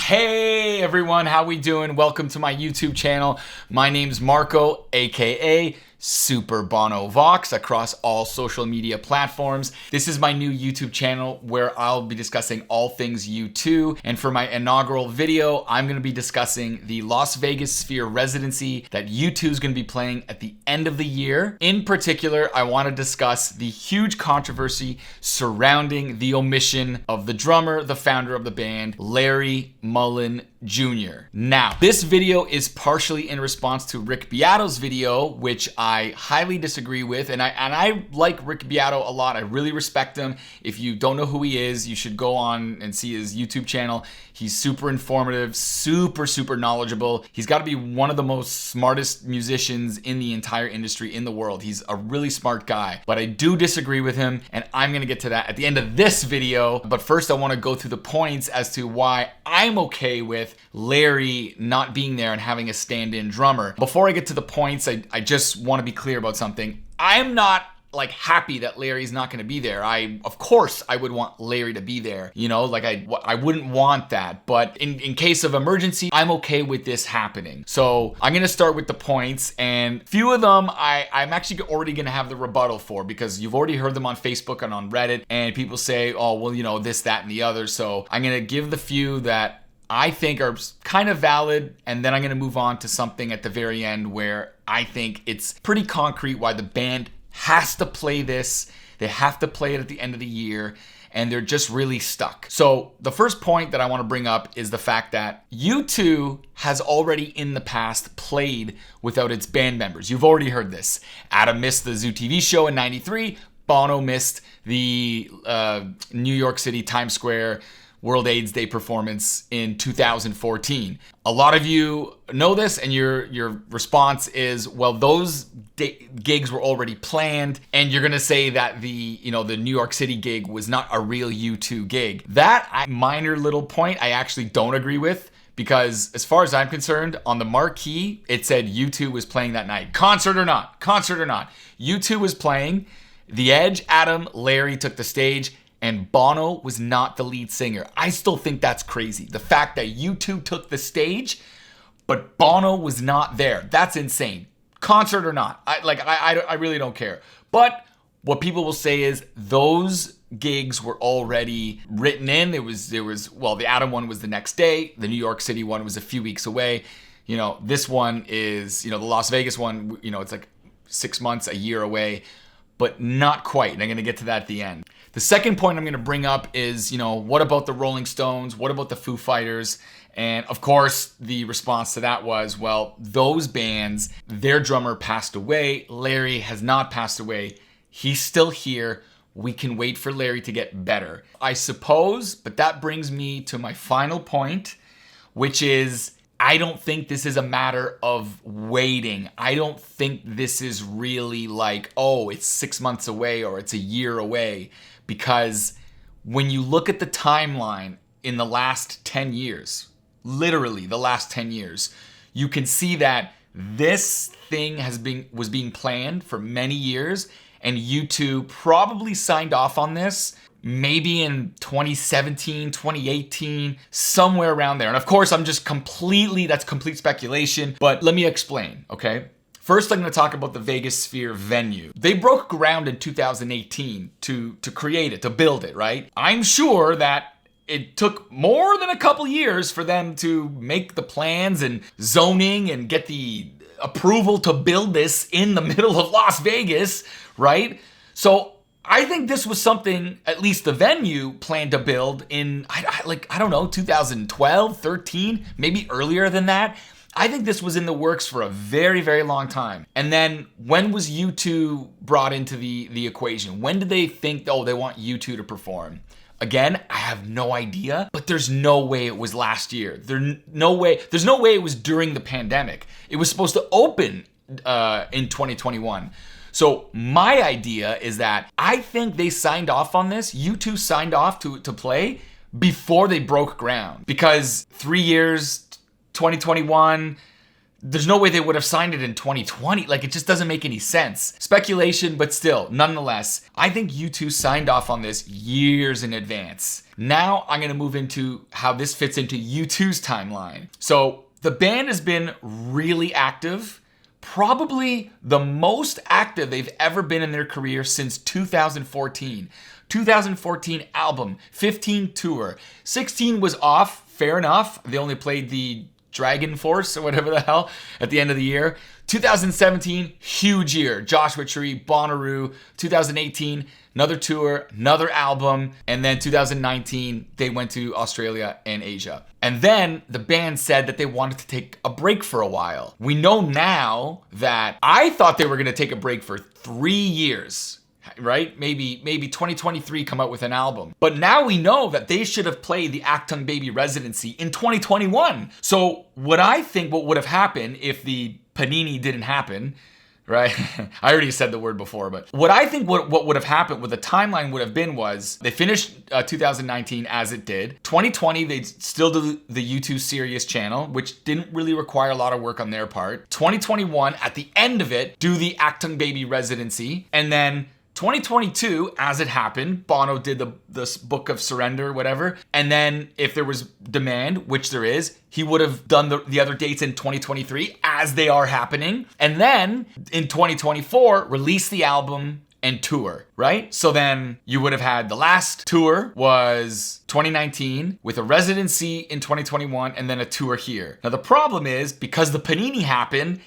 Hey everyone, how we doing? Welcome to my YouTube channel. My name's Marco, aka Super Bono Vox, across all social media platforms. This is my new YouTube channel where I'll be discussing all things U2. And for my inaugural video, I'm going to be discussing the Las Vegas Sphere residency that U2 is going to be playing at the end of the year. In particular, I want to discuss the huge controversy surrounding the omission of the drummer, the founder of the band, Larry Mullen Jr. Now, this video is partially in response to Rick Beato's video, which I highly disagree with, and I like Rick Beato a lot. I really respect him. If you don't know who he is, you should go on and see his YouTube channel. He's super informative, super knowledgeable. He's got to be one of the most smartest musicians in the entire industry in the world. He's a really smart guy, but I do disagree with him, and I'm going to get to that at the end of this video. But first, I want to go through the points as to why I'm okay with Larry not being there and having a stand-in drummer. Before I get to the points, I just want to be clear about something. I'm not happy that Larry's not going to be there. Of course I would want Larry to be there, you know, I wouldn't want that, but in case of emergency, I'm okay with this happening. So I'm going to start with the points, and few of them I'm actually already going to have the rebuttal for, because you've already heard them on Facebook and on Reddit, and people say, oh, well, you know, this, that, and the other. So I'm going to give the few that I think are kind of valid, and then I'm going to move on to something at the very end where I think it's pretty concrete why the band has to play this. They have to play it at the end of the year, and they're just really stuck. So the first point that I want to bring up is the fact that U2 has already in the past played without its band members. You've already heard this. Adam missed the Zoo TV show in '93. Bono missed the New York City Times Square World AIDS Day performance in 2014. A lot of you know this, and your response is, well, those gigs were already planned, and you're gonna say that the New York City gig was not a real U2 gig. That minor little point I actually don't agree with, because as far as I'm concerned, on the marquee, it said U2 was playing that night. Concert or not, U2 was playing. The Edge, Adam, Larry took the stage, and Bono was not the lead singer. I still think that's crazy. The fact that U2 took the stage, but Bono was not there. That's insane. Concert or not. I really don't care. But what people will say is those gigs were already written in. There was the Adam one was the next day. The New York City one was a few weeks away. You know, this one is, the Las Vegas one, it's like 6 months, a year away, but not quite. And I'm going to get to that at the end. The second point I'm going to bring up is, what about the Rolling Stones? What about the Foo Fighters? And of course, the response to that was, well, those bands, their drummer passed away. Larry has not passed away. He's still here. We can wait for Larry to get better, I suppose. But that brings me to my final point, which is, I don't think this is a matter of waiting. I don't think this is really like, oh, it's 6 months away or it's a year away. Because when you look at the timeline in the last 10 years, literally the last 10 years, you can see that this thing was being planned for many years, and U2 probably signed off on this maybe in 2017, 2018, somewhere around there. And of course, that's complete speculation, but let me explain, okay? First, I'm going to talk about the Vegas Sphere venue. They broke ground in 2018 to create it, to build it, right? I'm sure that it took more than a couple years for them to make the plans and zoning and get the approval to build this in the middle of Las Vegas, right? So I think this was something, at least the venue planned to build in, I don't know, 2012, 13, maybe earlier than that. I think this was in the works for a very, very long time. And then when was U2 brought into the equation? When did they think, oh, they want U2 to perform? Again, I have no idea, but there's no way it was last year. There's no way it was during the pandemic. It was supposed to open in 2021. So my idea is that I think they signed off on this. U2 signed off to play before they broke ground, because 3 years, 2021, there's no way they would have signed it in 2020. Like, it just doesn't make any sense. Speculation, but still, nonetheless, I think U2 signed off on this years in advance. Now I'm gonna move into how this fits into U2's timeline. So the band has been really active, probably the most active they've ever been in their career since 2014. 2014 album, 15 tour, 16 was off, fair enough. They only played the Dragon Force or whatever the hell at the end of the year. 2017, huge year. Joshua Tree, Bonnaroo. 2018, another tour, another album. And then 2019, they went to Australia and Asia. And then the band said that they wanted to take a break for a while. We know now that I thought they were going to take a break for 3 years. Right? Maybe 2023 come out with an album. But now we know that they should have played the Achtung Baby residency in 2021. So what I think what would have happened if the Panini didn't happen, right? I already said the word before, but what I think what would have happened, what the timeline would have been was they finished 2019 as it did. 2020, they'd still do the U2 Serious channel, which didn't really require a lot of work on their part. 2021, at the end of it, do the Achtung Baby residency. And then 2022, as it happened, Bono did this Book of Surrender, whatever. And then if there was demand, which there is, he would have done the other dates in 2023 as they are happening. And then in 2024, release the album and tour, right? So then you would have had the last tour was 2019 with a residency in 2021 and then a tour here. Now the problem is because the Panini happened,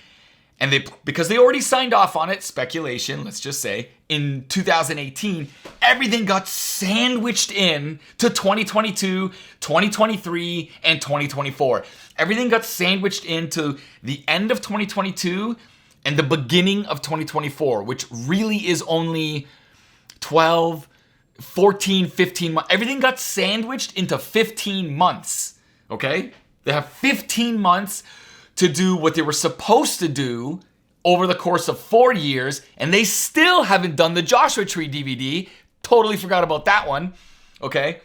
and because they already signed off on it, speculation, let's just say, in 2018, everything got sandwiched in to 2022, 2023, and 2024. Everything got sandwiched into the end of 2022 and the beginning of 2024, which really is only 12, 14, 15 months. Everything got sandwiched into 15 months, okay? They have 15 months to do what they were supposed to do over the course of 4 years, and they still haven't done the Joshua Tree DVD. Totally forgot about that one, okay?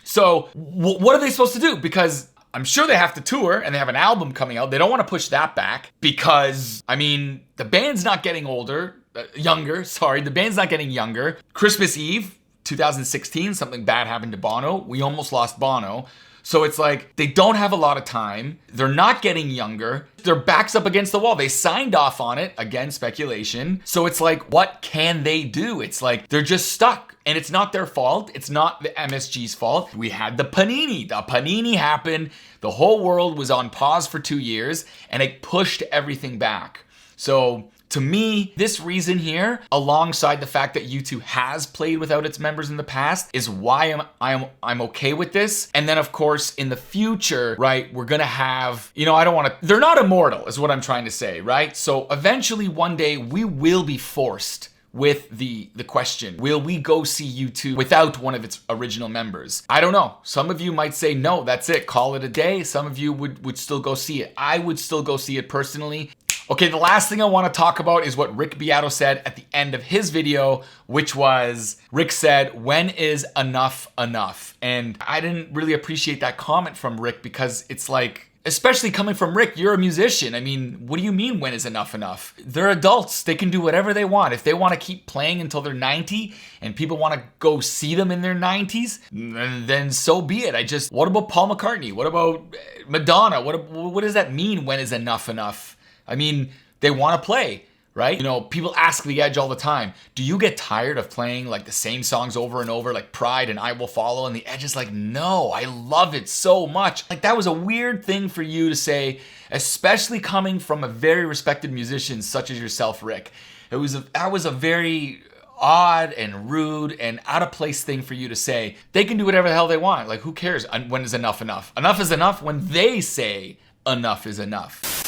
So what are they supposed to do? Because I'm sure they have to tour and they have an album coming out. They don't want to push that back because, I mean, the band's not getting the band's not getting younger. Christmas Eve, 2016, something bad happened to Bono. We almost lost Bono. So it's like they don't have a lot of time. They're not getting younger. Their back's up against the wall. They signed off on it. Again, speculation. So it's like, what can they do? It's like they're just stuck. And it's not their fault. It's not the MSG's fault. We had the Panini. The Panini happened. The whole world was on pause for 2 years and it pushed everything back. So to me, this reason here, alongside the fact that U2 has played without its members in the past, is why I'm okay with this. And then of course, in the future, right, we're gonna have, they're not immortal, is what I'm trying to say, right? So eventually one day we will be forced with the question, will we go see U2 without one of its original members? I don't know. Some of you might say, no, that's it, call it a day. Some of you would still go see it. I would still go see it personally. Okay, the last thing I want to talk about is what Rick Beato said at the end of his video, which was, Rick said, when is enough enough? And I didn't really appreciate that comment from Rick because it's like, especially coming from Rick, you're a musician. I mean, what do you mean when is enough enough? They're adults. They can do whatever they want. If they want to keep playing until they're 90 and people want to go see them in their 90s, then so be it. What about Paul McCartney? What about Madonna? What does that mean, when is enough enough? I mean, they want to play, right? People ask The Edge all the time, do you get tired of playing like the same songs over and over, like Pride and I Will Follow? And The Edge is like, no, I love it so much. Like, that was a weird thing for you to say, especially coming from a very respected musician such as yourself, Rick. That was a very odd and rude and out of place thing for you to say. They can do whatever the hell they want. Like, who cares? When is enough enough? Enough is enough when they say enough is enough.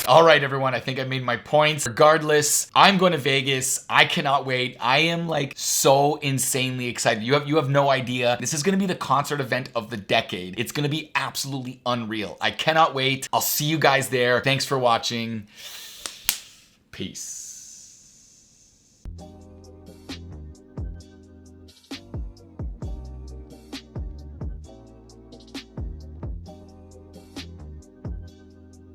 All right, everyone, I think I made my points. Regardless, I'm going to Vegas. I cannot wait. I am like so insanely excited. You have no idea. This is going to be the concert event of the decade. It's going to be absolutely unreal. I cannot wait. I'll see you guys there. Thanks for watching. Peace.